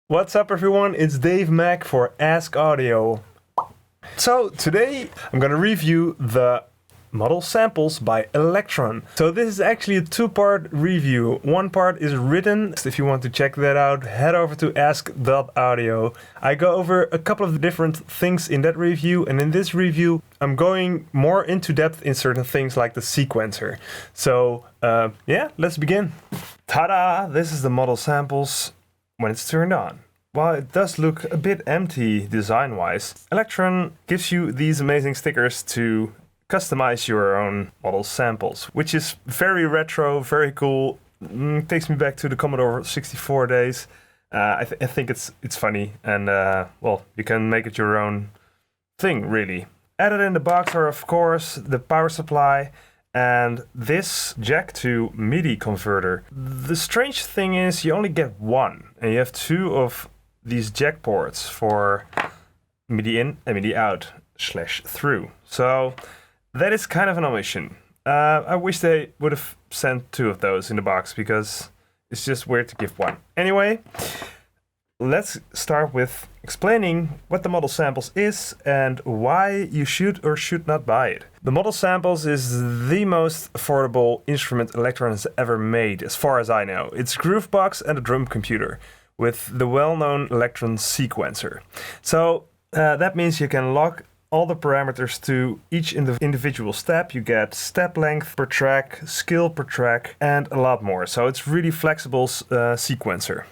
What's up everyone, it's Dave Mack for Ask.Audio. So today I'm gonna review the model samples by Elektron. So this is actually a two-part review. One part is written. If you want to check that out, head over to Ask.Audio. I go over a couple of different things in that review, and in this review I'm going more into depth in certain things like the sequencer. So yeah, let's begin. Ta-da! This is the model samples when it's turned on. While it does look a bit empty design-wise, Elektron gives you these amazing stickers to customize your own model samples, which is very retro, very cool. Takes me back to the Commodore 64 days. I think it's funny, and well, you can make it your own thing, really. Added in the box are, of course, the power supply and this jack to MIDI converter. The strange thing is you only get one, and you have two of these jack ports for MIDI in and MIDI out / through. So that is kind of an omission. I wish they would have sent two of those in the box because it's just weird to give one. Anyway, let's start with explaining what the model samples is and why you should or should not buy it. The model samples is the most affordable instrument Elektron has ever made, as far as I know. It's Groovebox and a drum computer with the well-known Elektron Sequencer. So that means you can lock all the parameters to each individual step. You get step length per track, skill per track, and a lot more. So it's really flexible sequencer.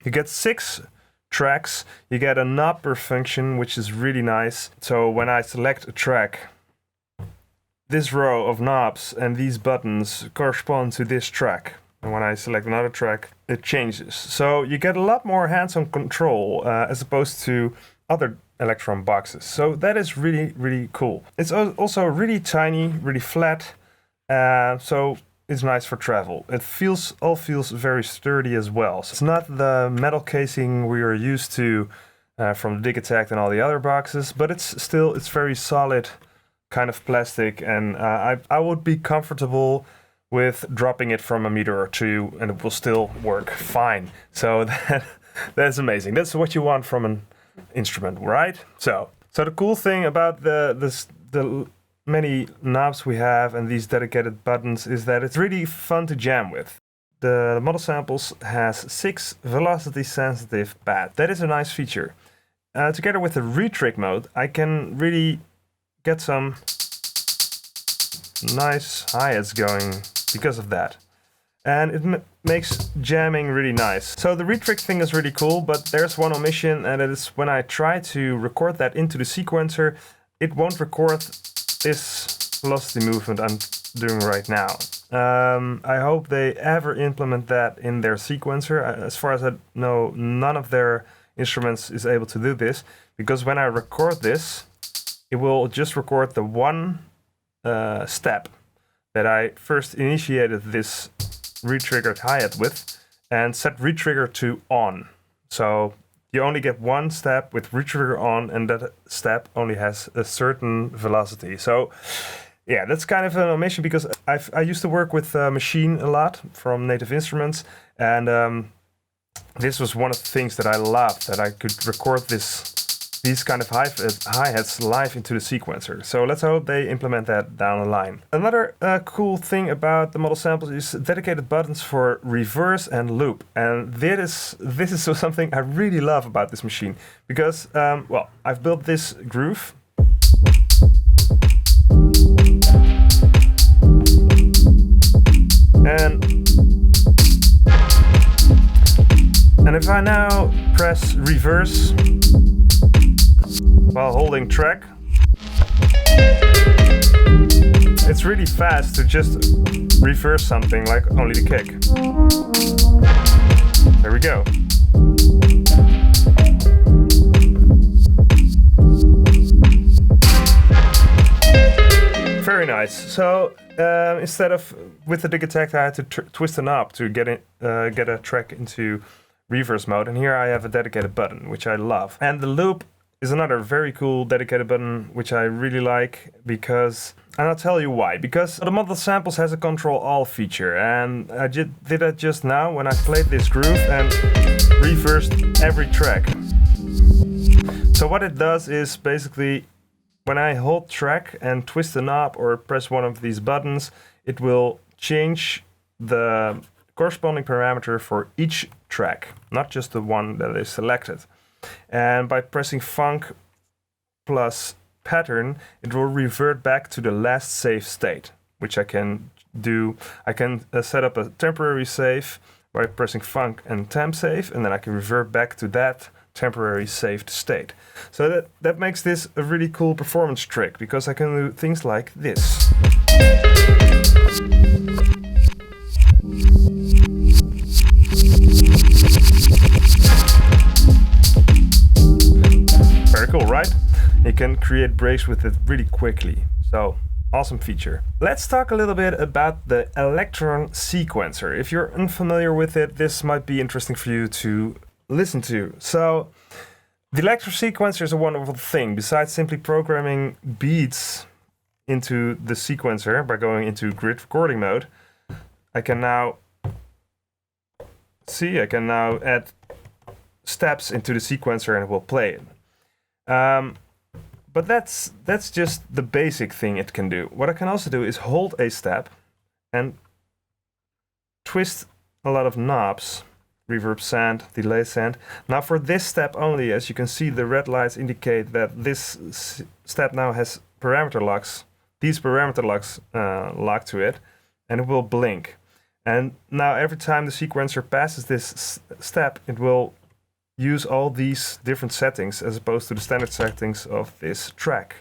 You get 6 tracks, you get a knob per function, which is really nice. So when I select a track, this row of knobs and these buttons correspond to this track. And when I select another track, it changes. So you get a lot more hands-on control as opposed to other Elektron boxes. So that is really, really cool. It's also really tiny, really flat. So it's nice for travel. It all feels very sturdy as well. So it's not the metal casing we are used to from Dig Attack and all the other boxes, but it's very solid kind of plastic, and I would be comfortable with dropping it from a meter or two and it will still work fine. So that's amazing. That's what you want from an instrument, right? So the cool thing about the many knobs we have and these dedicated buttons is that it's really fun to jam with. The model samples has 6 velocity sensitive pads. That is a nice feature. Together with the retrig mode, I can really get some nice hi-hats going because of that. And it makes jamming really nice. So the retrig thing is really cool, but there's one omission, and it is when I try to record that into the sequencer, it won't record this velocity movement I'm doing right now. I hope they ever implement that in their sequencer. As far as I know, none of their instruments is able to do this, because when I record this, it will just record the one step that I first initiated this retriggered hi-hat with and set retrigger to on. So you only get one step with retrigger on, and that step only has a certain velocity. So yeah, that's kind of an omission because I used to work with Machine a lot from Native Instruments, and this was one of the things that I loved, that I could record these kind of hi-hats live into the sequencer. So let's hope they implement that down the line. Another cool thing about the model samples is dedicated buttons for reverse and loop. And this is something I really love about this machine, because well, I've built this groove. And if I now press reverse while holding track, it's really fast to just reverse something like only the kick. There we go. Very nice. So instead of with the Dig Attack, I had to twist a knob to get a track into reverse mode, and here I have a dedicated button, which I love. And the loop is another very cool dedicated button, which I really like because, and I'll tell you why. Because the model samples has a Control-Alt feature, and I did that just now when I played this groove and reversed every track. So what it does is basically, when I hold track and twist the knob or press one of these buttons, it will change the corresponding parameter for each track, not just the one that is selected. And by pressing Func plus pattern, it will revert back to the last save state, which I can do. I can set up a temporary save by pressing Func and temp save, and then I can revert back to that temporary saved state. So that makes this a really cool performance trick, because I can do things like this. Very cool, right? You can create breaks with it really quickly. So, awesome feature. Let's talk a little bit about the Elektron Sequencer. If you're unfamiliar with it, this might be interesting for you to listen to. So, the Elektron Sequencer is a wonderful thing. Besides simply programming beats into the sequencer by going into grid recording mode, I can now add steps into the sequencer and it will play it. But that's just the basic thing it can do. What I can also do is hold a step and twist a lot of knobs, reverb send, delay send. Now for this step only, as you can see, the red lights indicate that this step now has parameter locks. These parameter locks lock to it, and it will blink. And now every time the sequencer passes this step, it will use all these different settings as opposed to the standard settings of this track.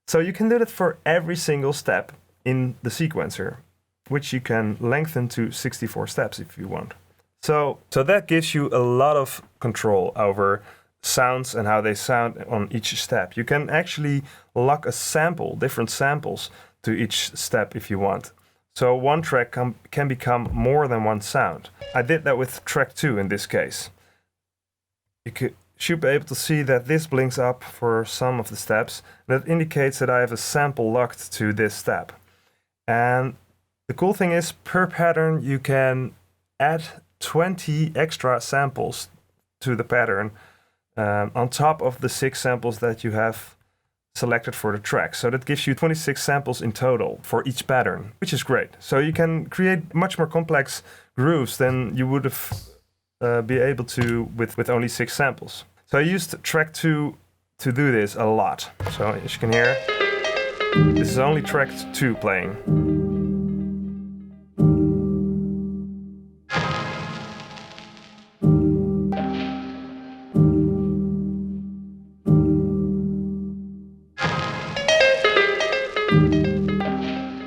So you can do that for every single step in the sequencer, which you can lengthen to 64 steps if you want. So that gives you a lot of control over sounds and how they sound on each step. You can actually lock a sample, different samples to each step if you want. So one track can become more than one sound. I did that with track 2 in this case. You should be able to see that this blinks up for some of the steps. That indicates that I have a sample locked to this step. And the cool thing is, per pattern you can add 20 extra samples to the pattern on top of the 6 samples that you have selected for the track. So that gives you 26 samples in total for each pattern, which is great. So you can create much more complex grooves than you would have be able to with only 6 samples. So I used track 2 to do this a lot. So as you can hear, this is only track 2 playing.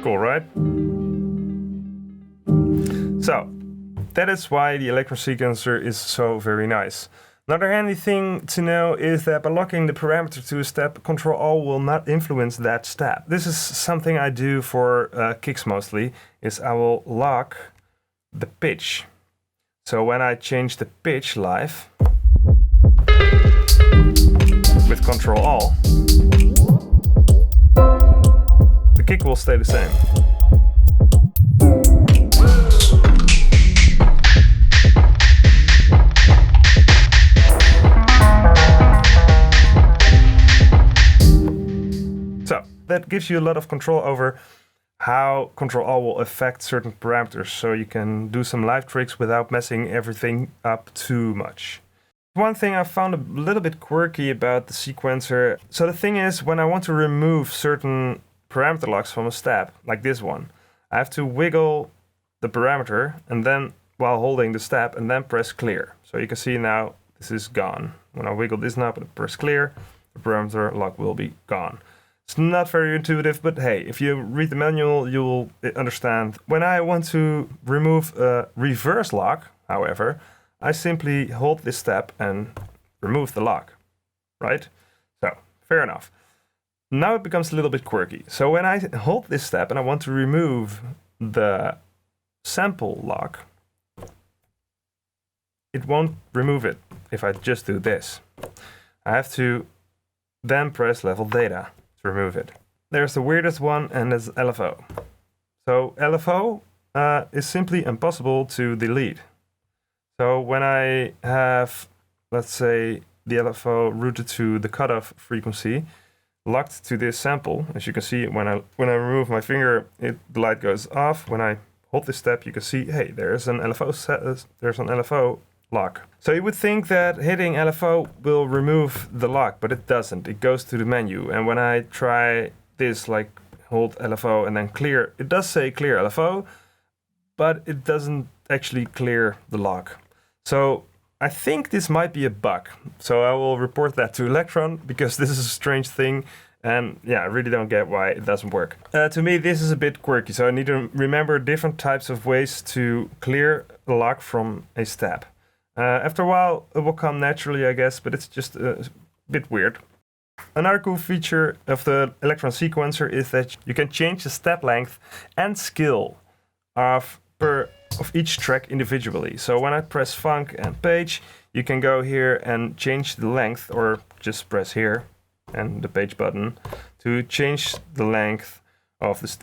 Cool, right? So that is why the Elektron Sequencer is so very nice. Another handy thing to know is that by locking the parameter to a step, Control-Alt will not influence that step. This is something I do for kicks mostly, is I will lock the pitch. So when I change the pitch live with Control-Alt, the kick will stay the same. That gives you a lot of control over how Control-Alt will affect certain parameters, so you can do some live tricks without messing everything up too much. One thing I found a little bit quirky about the sequencer, so the thing is, when I want to remove certain parameter locks from a step, like this one, I have to wiggle the parameter and then while holding the step and then press clear. So you can see now this is gone. When I wiggle this knob and press clear, the parameter lock will be gone. It's not very intuitive, but hey, if you read the manual, you'll understand. When I want to remove a reverse lock, however, I simply hold this step and remove the lock, right? So, fair enough. Now it becomes a little bit quirky. So when I hold this step and I want to remove the sample lock, it won't remove it if I just do this. I have to then press level data to remove it. There's the weirdest one, and it's LFO. So LFO is simply impossible to delete. So when I have, let's say, the LFO routed to the cutoff frequency, locked to this sample, as you can see, when I remove my finger, the light goes off. When I hold this step, you can see, hey, there's an LFO lock. So you would think that hitting LFO will remove the lock, but it doesn't. It goes to the menu, and when I try this, like hold LFO and then clear, it does say clear LFO, but it doesn't actually clear the lock. So I think this might be a bug. So I will report that to Elektron, because this is a strange thing. And yeah, I really don't get why it doesn't work. To me, this is a bit quirky. So I need to remember different types of ways to clear a lock from a step. After a while, it will come naturally, I guess, but it's just a bit weird. Another cool feature of the Elektron Sequencer is that you can change the step length and skill of each track individually. So when I press Funk and Page, you can go here and change the length, or just press here and the Page button to change the length of the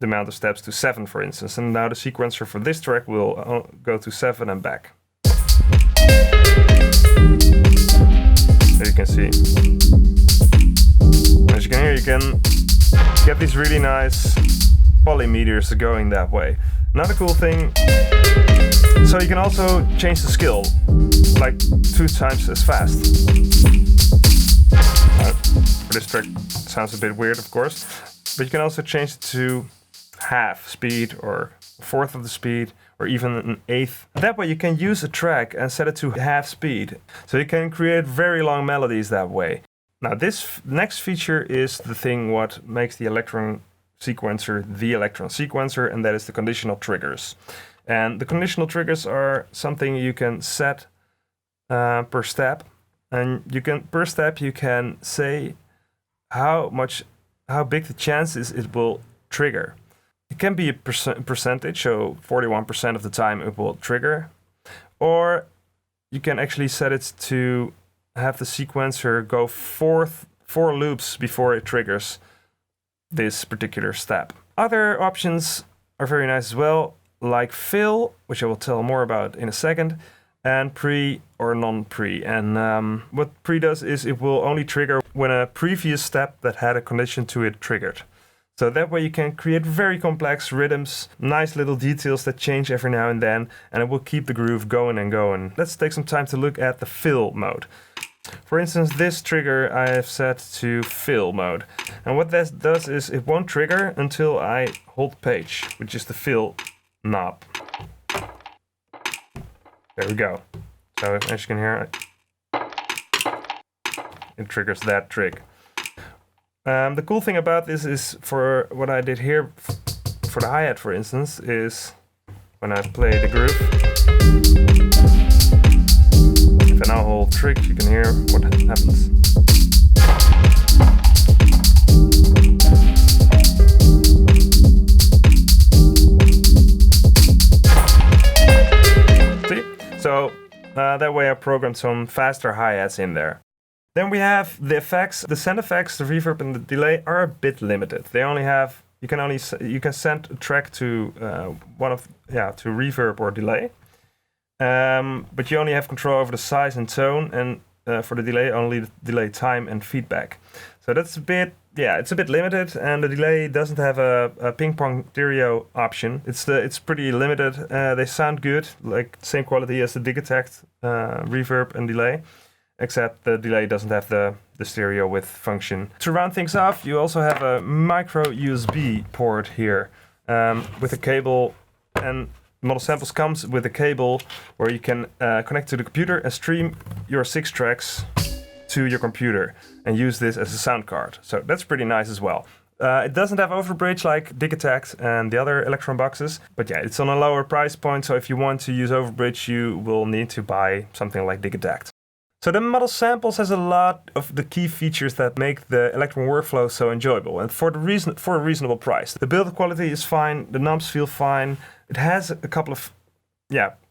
amount of steps to 7, for instance. And now the sequencer for this track will go to 7 and back. There you can see. As you can hear, you can get these really nice polymeters going that way. Another cool thing, so you can also change the skill, like 2 times as fast. For this track, sounds a bit weird, of course, but you can also change it to half speed, or a fourth of the speed, or even an eighth. That way you can use a track and set it to half speed, so you can create very long melodies that way. Now this next feature is the thing what makes the Elektron Sequencer, and that is the conditional triggers. And the conditional triggers are something you can set per step, and per step you can say how big the chance is it will trigger. It can be a percentage, so 41% of the time it will trigger, or you can actually set it to have the sequencer go 4 loops before it triggers this particular step. Other options are very nice as well, like fill, which I will tell more about in a second, and pre or non-pre. And what pre does is it will only trigger when a previous step that had a condition to it triggered. So that way you can create very complex rhythms, nice little details that change every now and then, and it will keep the groove going and going. Let's take some time to look at the fill mode. For instance, this trigger I have set to fill mode. And what that does is it won't trigger until I hold Page, which is the fill knob. There we go. So as you can hear, it triggers that trick. The cool thing about this is, for what I did here, for the hi-hat for instance, is when I play the groove, if I now hold trick, you can hear what happens. See? So that way I programmed some faster hi-hats in there. Then we have the effects. The send effects, the reverb and the delay are a bit limited. They only have, you can send a track to to reverb or delay. But you only have control over the size and tone, and for the delay, only the delay time and feedback. So that's it's a bit limited, and the delay doesn't have a ping pong stereo option. It's pretty limited. They sound good, like same quality as the Digitact reverb and delay, except the delay doesn't have the stereo width function. To round things off, you also have a micro USB port here with a cable, and Model Samples comes with a cable where you can connect to the computer and stream your 6 tracks to your computer and use this as a sound card. So that's pretty nice as well. It doesn't have overbridge like Digitact and the other Elektron boxes, but yeah, it's on a lower price point, so if you want to use overbridge, you will need to buy something like Digitact. So the Model Samples has a lot of the key features that make the Elektron workflow so enjoyable, and for a reasonable price. The build quality is fine, the knobs feel fine. It has a couple of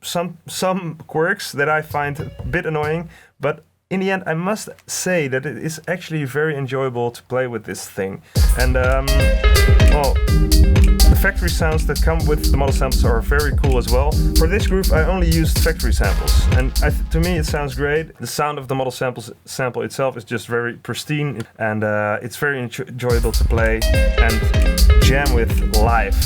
some quirks that I find a bit annoying, but in the end, I must say that it is actually very enjoyable to play with this thing. And well, the factory sounds that come with the model samples are very cool as well. For this groove, I only used factory samples, and to me it sounds great. The sound of the model sample itself is just very pristine, and it's very enjoyable to play and jam with live.